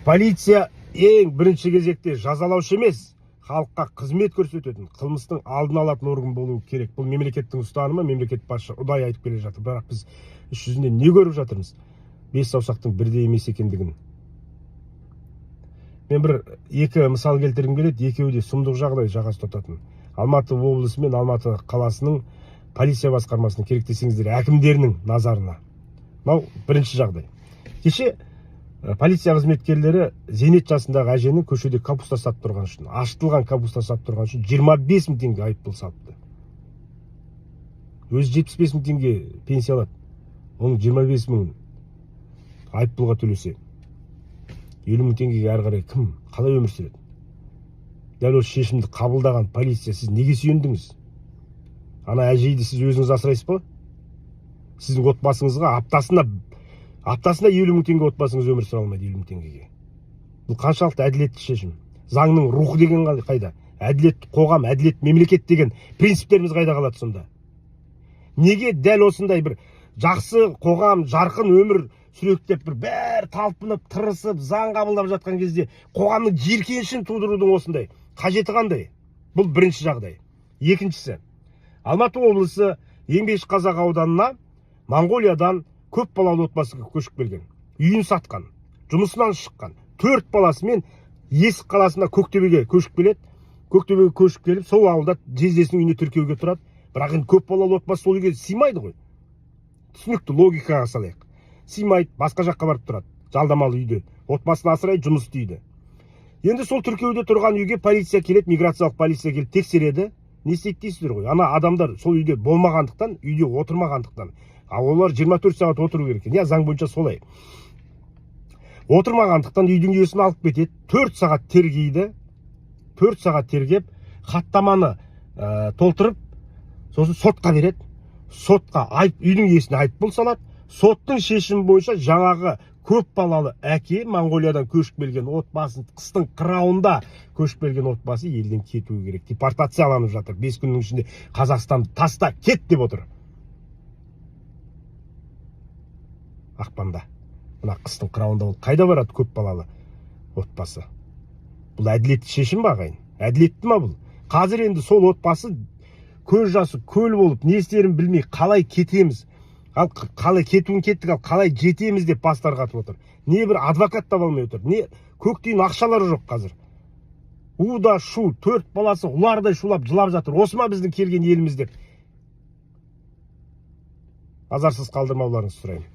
Полиция ең бірінші кезекте жазалаушы емес, халыққа қызмет көрсететін, қылмыстың алдын алатын орган болуы керек. Бұл мемлекеттің ұстанымы, мемлекет басшысы ұдайы айтып келе жатыр. Бірақ біз іс жүзінде не көріп жатырмыз? Бес саусақтың бірдей емес екендігін. Мен екі мысал келтіргім келеді, екеуі де сұмдық жағдай жағасы тұтатын. Алматы облысы мен Алматы қаласының полиция басқармасының, керек десеңіздер, әкімдерінің назарына. Мынау бірінші жағдай. Кеше полиция қызметкерлері зейнет жасындағы әженің көшеде капуста сатып тұрған үшін, ашытылған капуста сатып тұрған үшін 25 мың теңге айыппұл салыпты. Өзі 75 мың теңге пенсия алады. Оның 25 мың айыппұлға төлесе, 50 мың теңгеге әрі қарай кім, қалай өмір сүреді? Дәл осы шешімді қабылдаған полиция, сіз неге сүйендіңіз? Ана әжейді сіз өзіңіз асырайсыз ба? Сіздің отбасыңызға аптасына 50 мың теңге отбасыңыз өмір сүре алмайды 50 мың теңгеге. Бұл қаншалықты әділетті шешім? Заңның рухы деген қайда? Әділет қоғам, әділет мемлекет деген принциптеріміз қайда қалады сонда? Неге дәл осындай бір жақсы қоғам, жарқын өмір сүректеп бәрі талпынып, тырысып, заң қабылдап жатқан кезде қоғамның жиіркенішін тудырудың осындай қажеті қандай? Бұл бірінші жағдай. Екіншісі, Алматы облысы Еңбекшіқазақ ауданына Моңғолиядан көп балалы отбасыға көшіп келген. Үйін сатқан, жұмысынан шыққан, 4 баласымен Есік қаласына Көктөбеге көшіп келеді. Көктөбеге көшіп келіп, сол ауылда жездесінің үйіне тіркеуге тұрады. Бірақ енді көп балалы отбасы сол үйге сыймайды ғой. Түсінікті логикаға салайық. Сыймайды, басқа жаққа барып тұрады. Жалдамалы үйде. Отбасын асырайды, жұмыс істейді. Енді сол тіркеуде тұрған үйге полиция келеді, миграциялық полиция келіп тексереді. Не істейді дейсіздер ғой? Ана адамдар сол үйде болмағандықтан, үйде отырмағандықтан. Олар 24 сағат отыру керек. Я заң бойынша солай. Отырмағандықтан үйдің иесін алып кетеді. 4 сағат тергейді. 4 сағат тергеп, хаттаманы толтырып, сосын сотқа береді. Сотқа үйдің иесіне айыппұл салады. Соттың шешімі бойынша жаңағы көп балалы әке, Моңғолиядан көшіп келген отбасын, қыстың қырауында көшіп келген отбасы елден кетуі керек. Депортацияланып жатыр. 5 күннің ішінде Қазақстанды таста, кет деп отыр. Ақпанда. Мына қыстың қырауында ол қайда барады көп балалы отбасы? Бұл әділетті шешім ба ағайын? Әділетті ма бұл? Қазір енді сол отбасы көз жасы көл болып, не істерін білмей, қалай кетеміз? Ал қалай кетуін кеттік, ал қалай жетеміз деп бастар қатып отыр. Не бір адвокат таба алмай отыр. Не көктейін ақшалары жоқ қазір. Уда шу, 4 баласы ұлардай шулап жылап жатыр. Осы ма біздің келген еліміз деп? Азарсыз қалдырмауларыңызды сұраймын.